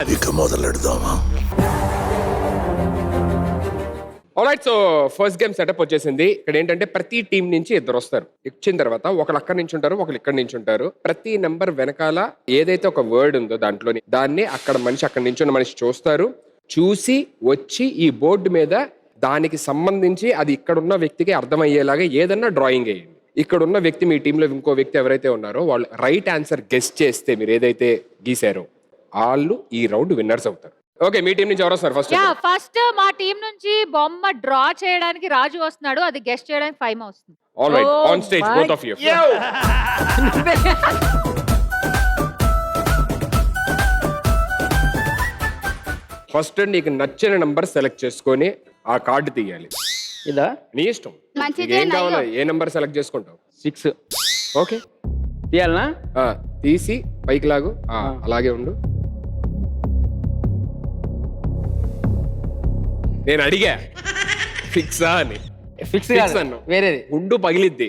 ఇక మొదలెడదామా? Alright, so first game setup వచ్చేసింది. ఇక్కడ ఏంటంటే ప్రతి టీం నుంచి ఇద్దరు వస్తారు. ఇచ్చిన తర్వాత ఒకళ్ళు అక్కడి నుంచి ఉంటారు, ఒకళ్ళు ఇక్కడి నుంచి ఉంటారు. ప్రతి నెంబర్ వెనకాల ఏదైతే ఒక వర్డ్ ఉందో దాంట్లోని దాన్ని అక్కడ మనిషి అక్కడి నుంచి ఉన్న మనిషి చూస్తారు. చూసి వచ్చి ఈ బోర్డు మీద దానికి సంబంధించి అది ఇక్కడ ఉన్న వ్యక్తికి అర్థమయ్యేలాగా ఏదన్నా డ్రాయింగ్ వేయండి. ఇక్కడ ఉన్న వ్యక్తి మీ టీంలో ఇంకో వ్యక్తి ఎవరైతే ఉన్నారో వాళ్ళు రైట్ ఆన్సర్ గెస్ చేస్తే మీరు ఏదైతే గీసారో వాళ్ళు ఈ రౌండ్ విన్నర్స్ అవుతారు. ఓకే, మీ టీం నుంచి ఎవరు వస్తారు ఫస్ట్? ఫస్ట్ మా టీం నుంచి బొమ్మ డ్రా చేయడానికి రాజు వస్తున్నాడు, అది గెస్ట్ చేయడానికి ఫైమా వస్తుంది. Alright, on stage both of you. First నీకు నచ్చిన నంబర్ సెలెక్ట్ చేసుకొని ఆ కార్డు తీయాలి. ఇదా? నీ ఇష్టం, ఏం కావాలో ఏ నంబర్ సెలెక్ట్ చేసుకుంటావు? 6. ఓకే, తీయాలనా? తీసి పైకి లాగు. అలాగే ఉండు. నేను అడిగా ఫిక్సా అని. ఫిక్స్ అన్నా, వేరేది. గుండు పగిలిద్ది.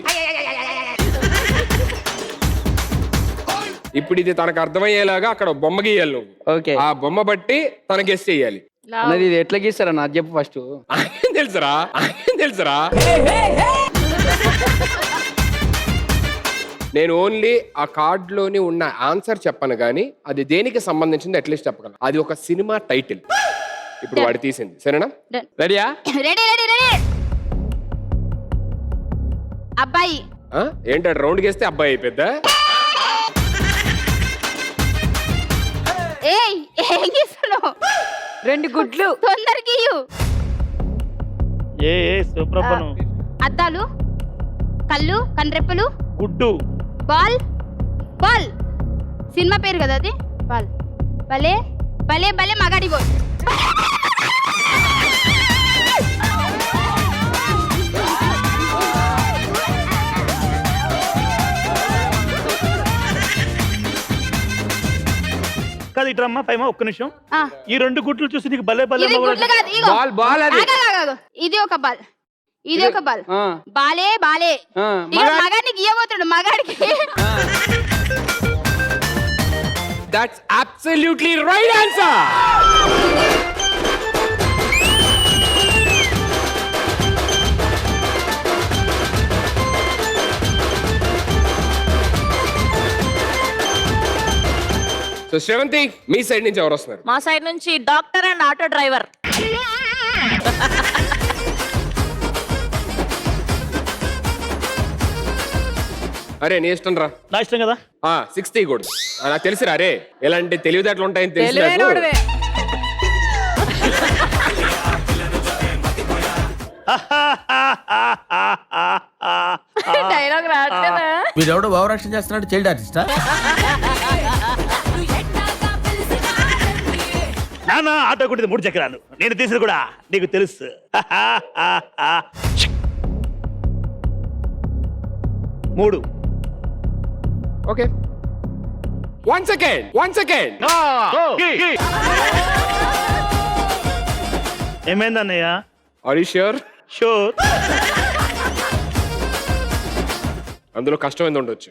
ఇప్పుడు ఇది తనకు అర్థమయ్యేలాగా అక్కడ బొమ్మ గీయాలి నువ్వు. ఓకే, ఆ బొమ్మ బట్టి తన గెస్ చెయ్యాలి. అన్నది ఇది ఎట్లా గీస్తారా నాకు చెప్పు ఫస్ట్. తెలుసరా నేను ఓన్లీ ఆ కార్డ్ లోని ఉన్న ఆన్సర్ చెప్పను గానీ అది దేనికి సంబంధించింది అట్లీస్ట్ చెప్పగలను. అది ఒక సినిమా టైటిల్. ఇప్పుడు వాడు తీసింది, సరేనా? రెడీయా? Ready ready ready. అబ్బాయి. ఏంట రౌండ్ గేస్తే అబ్బాయి అయిపోద్దా? ఏయ్, ఏం చేస్తున్నావు? 2 గుడ్లు తొందరగా ఇయ్యు. సుప్రభను. అద్దాలు, కళ్ళు, కన్రెప్పలు, గుడ్డు, బాల్. బాల్ సినిమా పేరు కదా అది. బాల్. భలే భలే భలే మగాడి బాల్. కాదు ఇట్రమ్మా పైమా ఒక్క నిమిషం. ఈ 2 గుడ్లు చూసి నీకు భలే భలే ఇది గుడ్లు కాదు, ఇగో. బాల్ బాల్ అది. ఇది ఒక బాల్, ఇది ఒక బాల్. బాలే బాలే. మగాడిని గీయబోతాడు మగాడికి. That's absolutely right answer. So Sravanthi, మీ సైడ్ నుంచి ఎవరు వస్తున్నారు? మా సైడ్ నుంచి డాక్టర్ అండ్ ఆటో డ్రైవర్. అరే నీ ఇష్టం రా. నా ఇష్టం కదా. 60 కూడా నాకు తెలుసురా. అరే ఎలాంటి తెలివితేటలు ఉంటాయని తెలుసు నాకు. డైలాగ్ రావట్లేదా? వీడెవడో భావరక్షణ చేస్తున్నాడు, చైల్డ్ ఆర్టిస్టా? నానా ఆటో కొట్టింది 3 చక్రాలు, నేను తీసింది కూడా నీకు తెలుసు. 3. Okay, one second. ఏమైందన్నయ్య? Are you sure? షూర్. అందులో కష్టమైంది ఉండొచ్చు,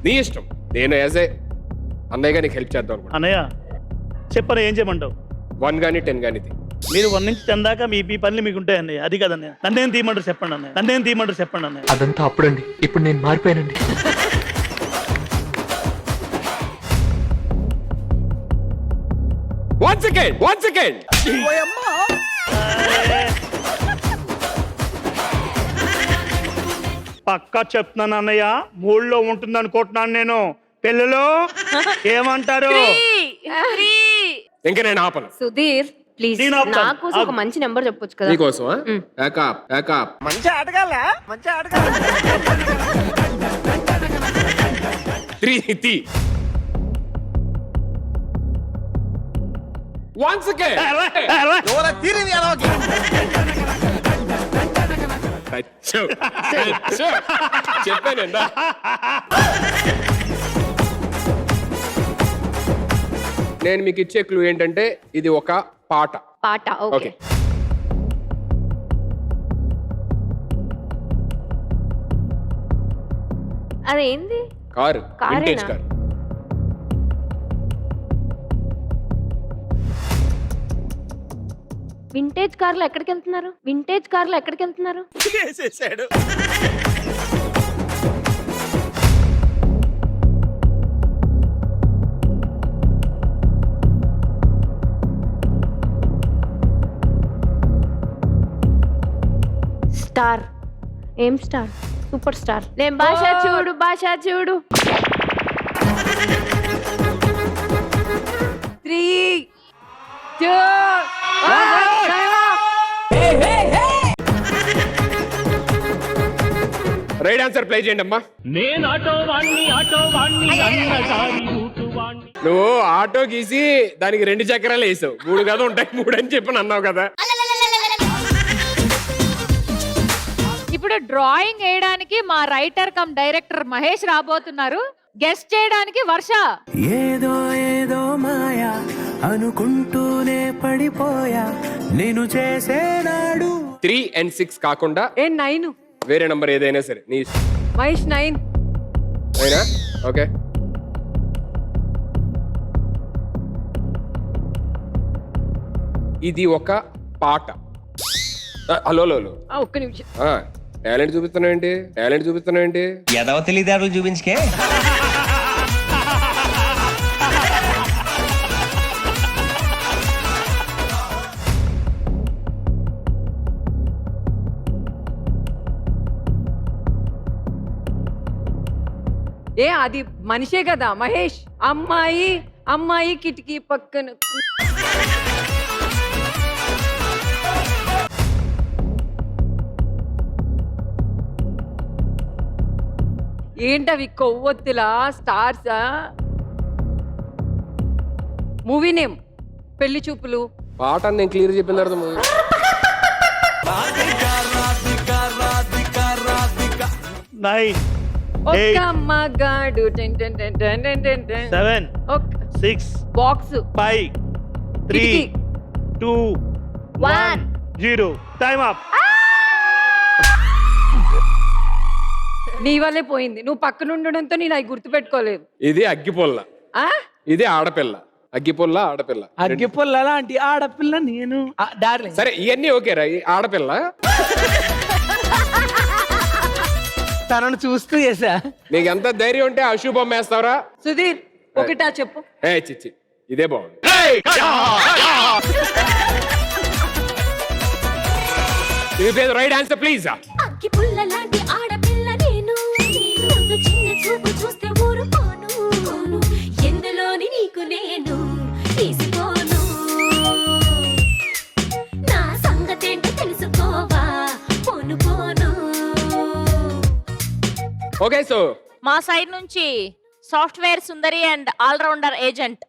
నీ ఇష్టం. నేను యాజ్ ఏ అన్నయ్యగా నీకు హెల్ప్ చేద్దాం అనుకుంటా. అన్నయ్య చెప్పను, ఏం చేయమంటావు? 1 గానీ 10 గానీ. మీరు 1 నుంచి 10 దాకా మీ పనులు మీకు ఉంటాయి అన్నయ్య. అది కదన్నయ్య. నన్నేం తీయమంటారు చెప్పండి అన్నయ్య. అదంతా అప్పుడండి, ఇప్పుడు నేను మారిపోయానండి. One second. పక్కా చెప్తున్నాను అన్నయ్య, మూడ్లో ఉంటుంది అనుకుంటున్నాను నేను. పెళ్ళిలో ఏమంటారు? ఇంకా నేను ఆపను. సుధీర్ ప్లీజ్ నేను ఆపుతాను. నాకు ఒక మంచి నెంబర్ చెప్పొచ్చు కదా. నీకోసమా? ప్యాకప్. మంచి ఆటగాల. 3 1 సెకండ్. చెప్పానండి. నేను మీకు ఇచ్చే క్లూ ఏంటంటే ఇది ఒక పాట. ఓకే. అదేంది? Car, vintage car. వింటేజ్ కార్లో ఎక్కడికి వెళ్తున్నారు? వింటేజ్ కార్లో ఎక్కడికి వెళ్తున్నారు? వేసేసాడు. స్టార్. ఏం స్టార్? Super star. నేను భాష చూడు, భాష చూడు. 3, 2, 1. రైట్ ఆన్సర్ ప్లే చేయండి అమ్మా. నువ్వు ఆటో గీసి దానికి 2 చక్రాలు వేసావు. 3 కదా ఉంటాయి, 3 అని చెప్పి అన్నావు కదా. ఇప్పుడు డ్రాయింగ్ వేయడానికి మా రైటర్ కమ్ డైరెక్టర్ మహేష్ రాబోతున్నారు. గెస్ట్ చేయడానికి వర్ష. ఏదో ఏదో మాయా అనుకుంటూనే పడిపోయా నేను చేసేనాడు. 3 and 6 కాకుండా 9. వేరే నంబర్ ఏదైనా సరే నీ ఇష్టం. మహేష్ 9. అయినా ఓకే. ఇది ఒక పాట. హలో ఒక్క నిమిషం. టాలెంట్ చూపిస్తున్నావు ఏంటి? ఎదవ తెలివితేటలు చూపించుకే. అది మనిషే కదా మహేష్. అమ్మాయి అమ్మాయి కిటికీ పక్కన. ఏంటవి కొవ్వొత్తులా? స్టార్సా? మూవీ నేమ్ పెళ్లి చూపులు. పాట అని నేను క్లియర్ చెప్పిన తర్వాత movie. నైన్, ఒక్క మగాడు. 7, 6, బాక్స్. 5, 3, 2, 1, 0. Time up. నీ వల్లే పోయింది. నువ్వు పక్కన ఉండడంతో నేను అవి గుర్తుపెట్టుకోలేదు. ఇది అగ్గిపుల్ల, ఆ? ఇది ఆడపిల్ల. అగ్గిపుల్ల ఆడపిల్ల. అగ్గిపుల్ల లాంటి ఆడపిల్ల నేను. డార్లింగ్ సరే ఇవన్నీ ఓకేరా. ఈ ఆడపిల్ల తనను చూస్తూ చేసా. నీకు ఎంత ధైర్యం ఉంటే అశుభం వేస్తావరా? సుధీర్ ఒకటా చెప్పు. చిచ్చి ఇదే బాగుంది. Right answer please. అగ్గి పుల్ల లాంటి ఆడపిల్ల నేను, నన్ను చిన్న చూపు చూస్తే ఊరుకోను, ఎందులోని నీకు నేను తీసుకోను, నా సంగతేంటో తెలుసుకోవా పోను పోను. ఓకే సో మా సైడ్ నుంచి software Sundari and all rounder agent.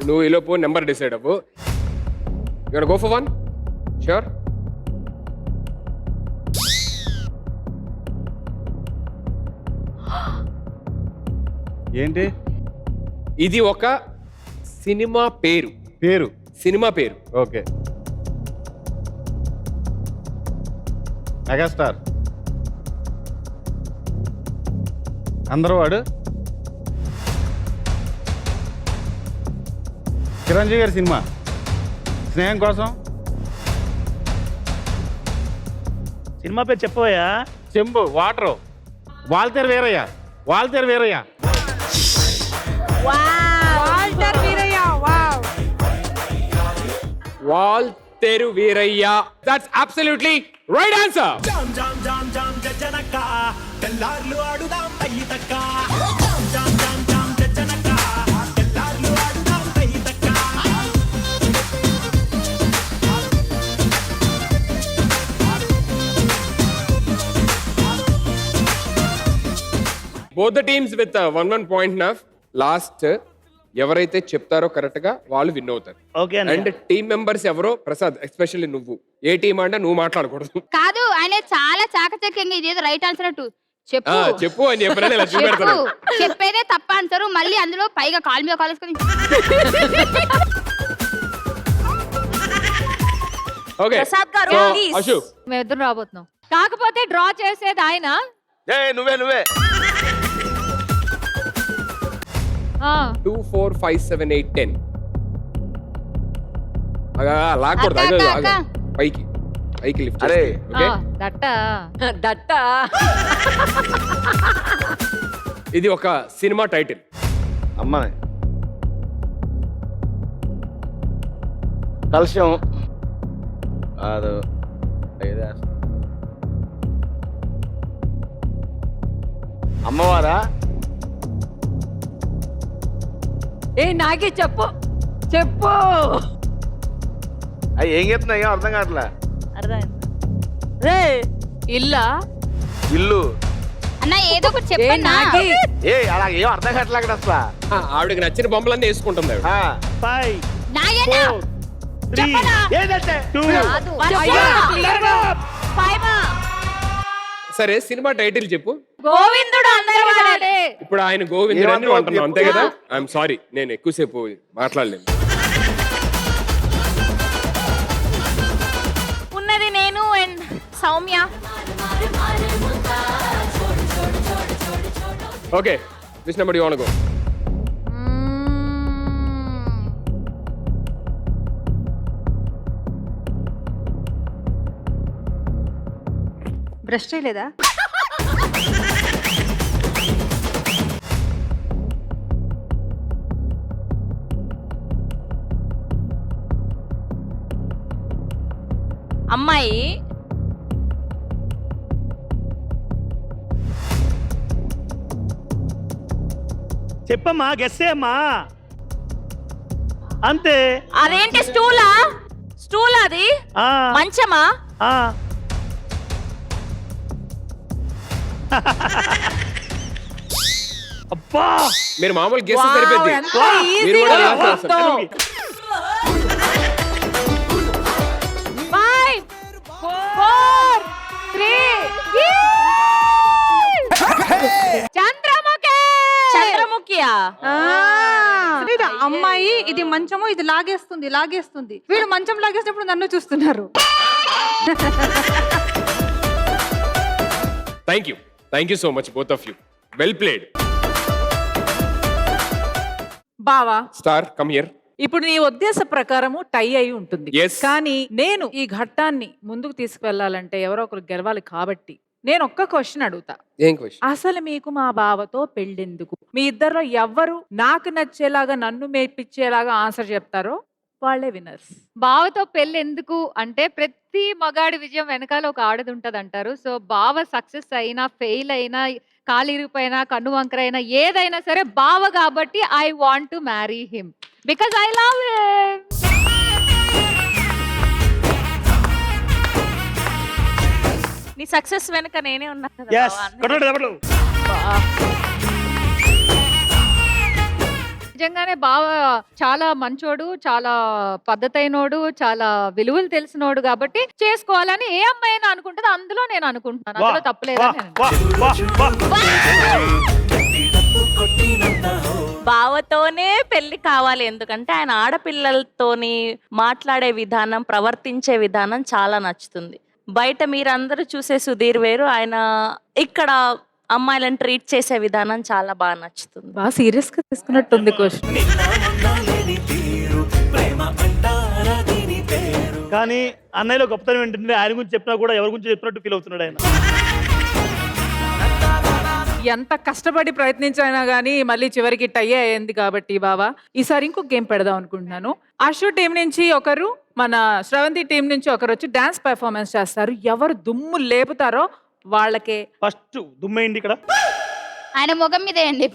నువ్వు ఈలోపు నెంబర్ డిసైడ్ అవ్వు. You go for 1? ష్యూర్. ఏంటి ఇది ఒక సినిమా పేరు. సినిమా పేరు. ఓకే. మెగాస్టార్. అందరూ వాడు చిరంజీవి గారి సినిమా స్నేహం కోసం. సినిమా పేరు చెప్పవయ్యా. చెంబు water. Waltair Veerayya. Waltair Veerayya. Waltair Veerayya. That's absolutely right answer. Both the teams with 1 point enough. Last ఎవరైతే చెప్తారో కరెక్ట్ గా వాళ్ళు విన్ అవుతారు. ఓకే. అండ్ టీమ్ మెంబర్స్ ఎవరో ప్రసాద్ ఎస్పెషల్లీ నువ్వు ఏ టీం అంటే నువ్వు మాట్లాడకూడదు. కాదు ఆయన చాలా చాకచక్యంగా ఇదేదో రైట్ ఆన్సర్ అటు చెప్పు చెప్పు అని చెప్పిన ఇలా చెప్పు. చూపెడతాను. చెప్పేదే తప్ప అంటారు మళ్ళీ అందులో పైగా కాల్ మీద కాల్ వేసుకొని. ఓకే ప్రసాద్ గారు, సో please. అశు మేము ఇద్దరు రాబోతున్నాం. కాకపోతే డ్రా చేసేది ఆయన. నువ్వే ఆ 2 4 5 7 8 10. లాక్కూడదు, అక్క, ఆగు, అక్క, ఆగు. పైకి పైకి లిఫ్ట్ అరే. ఓకే. దట్ట దట్ట ఇది ఒక సినిమా టైటిల్. అమ్మాయి కలుషం కాదు, అమ్మవారా? నాకే చెప్పు చెప్పు. అవి ఏం చెప్తున్నాయి అర్థం కావట్లే. రే ఇల్లా ఇల్లు అన్న ఏదో ఒకటి చెప్పన్నా. నాకి అలా ఏం అర్థం కావట్లే అక్కడ అసలు. ఆవిడకి నచ్చిన బొమ్మలన్నీ వేసుకుంటుంది ఆవిడ. 5 నాయనా 4 3 2 సరే సినిమా టైటిల్ చెప్పు. గోవిందుడు అందరూ వాడే. ఇప్పుడు ఆయన గోవిందుడు అని ఏమన్నా అంటున్నాం అంతే కదా. ఐఎమ్ సారీ, నేను ఎక్కువసేపు మాట్లాడలేను. ఉన్నది నేను and Soumya. Okay, wish number you want go. Brush చేయలేదా? అమ్మాయి చెప్పమ్మా, గెస్సే అమ్మా. అంతే. అదేంటి స్టూలా? స్టూల్ అది ఆ, మంచమా? ఆ. అబ్బా, మీరు మామూలు గెస్ సరిపోద్ది. మీరు కూడా లాస్ట్ చేస్తారు. 5 4 3 చంద్రముఖి. చంద్రముఖియా? అమ్మాయి ఇది మంచము, ఇది లాగేస్తుంది లాగేస్తుంది. వీళ్ళు మంచం లాగేసినప్పుడు నన్ను చూస్తున్నారు. Thank you so much both of you. Well played. బావా, స్టార్ కమ్ హియర్. ఇప్పుడు నీ ఉద్దేశ ప్రకారము టై అయి ఉంటుంది. Yes. కానీ నేను ఈ ఘట్టాన్ని ముందుకు తీసుకువెళ్ళాలంటే ఎవరో ఒకరు గెలవాలి. కాబట్టి నేను ఒక్క క్వశ్చన్ అడుగుతా. ఏం క్వశ్చన్? అసలు మీకు మా బావతో పెళ్ళెందుకు? మీ ఇద్దరిలో ఎవ్వరు నాకు నచ్చేలాగా నన్ను మేపించేలాగా ఆన్సర్ చెప్తారో వాళ్ళే విన్నర్స్. బావతో పెళ్లి ఎందుకు అంటే ప్రతి మగాడి విజయం వెనకాల ఒక ఆడది ఉంటది అంటారు. సో బావ సక్సెస్ అయినా ఫెయిల్ అయినా కాలిరిపోయినా కన్ను వంకరైనా ఏదైనా సరే బావ కాబట్టి I want to marry him because I love him. నీ సక్సెస్ వెనక నేనే ఉన్నా కదా yes, బావ. కొట్టండి దెబ్బలు. నిజంగానే బావ చాలా మంచోడు, చాలా పద్ధతైనోడు, చాలా విలువలు తెలిసినోడు కాబట్టి చేసుకోవాలని ఏ అమ్మాయి అయినా అనుకుంటుంది. అందులో నేను అనుకుంటున్నాను, అందులో వా, తప్పలేదని నేను వా, వా, వా. బావతోనే పెళ్లి కావాలి, ఎందుకంటే ఆయన ఆడపిల్లలతోని మాట్లాడే విధానం, ప్రవర్తించే విధానం చాలా నచ్చుతుంది. బయట మీరందరూ చూసే సుధీర్ వేరు, ఆయన ఇక్కడ అమ్మాయిలను ట్రీట్ చేసే విధానం చాలా బాగా నచ్చుతుంది. బాగా సీరియస్ గా తీసుకున్నట్టుంది క్వశ్చన్. కానీ అన్నయ్యలో గొప్పతనం ఏంటంటే ఆయన గురించి చెప్పినా కూడా ఎవరి గురించి చెప్పినట్టు ఫీల్ అవుతున్నాడు ఆయన. ఎంత కష్టపడి ప్రయత్నించైనా గానీ మళ్ళీ చివరికి టై అయ్యింది కాబట్టి బావా ఈసారి ఇంకొక గేమ్ పెడదాం అనుకుంటున్నాను. అశు టీం నుంచి ఒకరు, మన శ్రవంతి టీం నుంచి ఒకరు వచ్చి డాన్స్ పెర్ఫార్మెన్స్ చేస్తారు. ఎవరు దుమ్ము లేపుతారో వాళ్ళకే. ఫస్ట్ దుమ్మైంది ఇక్కడ. ఆయన ముఖం మీద వేయండి.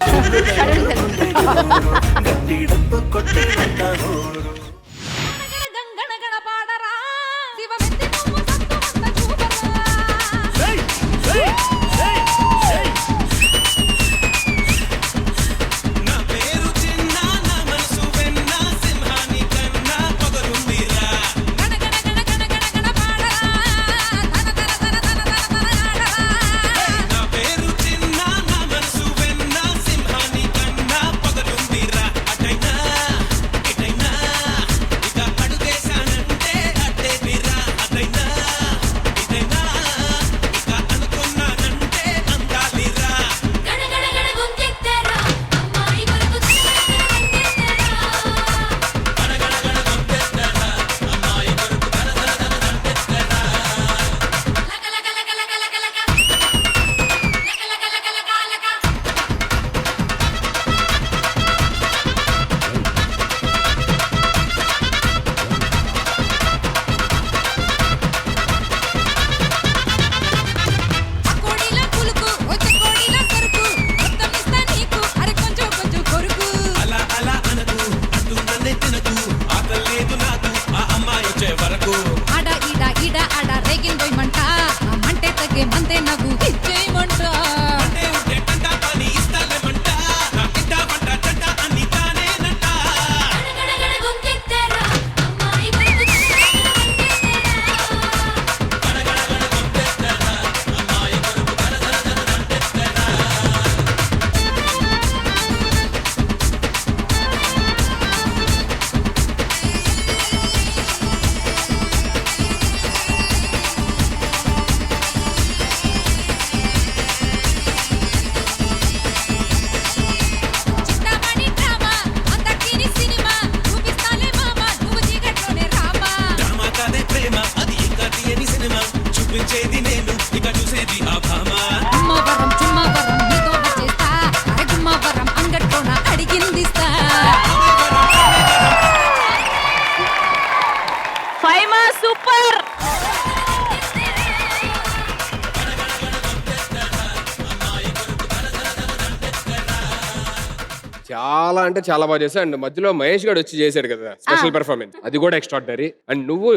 చాలా అంటే చాలా బాగా చేశావు. అండ్ మధ్యలో మహేష్ గారు వచ్చి చేశాడు కదా స్పెషల్ పెర్ఫార్మెన్స్, అది కూడా ఎక్స్ట్రాడినరీ. అండ్ నువ్వు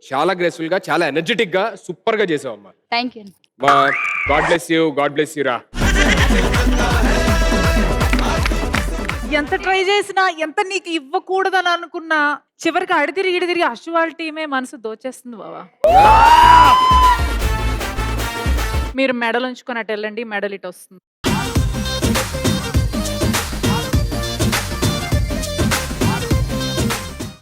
చాలా గ్రేస్ఫుల్ గా, చాలా ఎనర్జెటిక్ గా, సూపర్ గా చేసావు అమ్మా. Thank you. God bless you రా. ఎంత ట్రై చేసినా, ఎంత నీకు ఇవ్వకూడదని అనుకున్నా, చివరికి అడితిరిగి అశ్వ వాళ్ళ టీమే మనసు దోచేస్తుంది బావా. మీరు మెడల్ ఉంచుకొని అటు వెళ్ళండి, మెడల్ ఇటు వస్తుంది.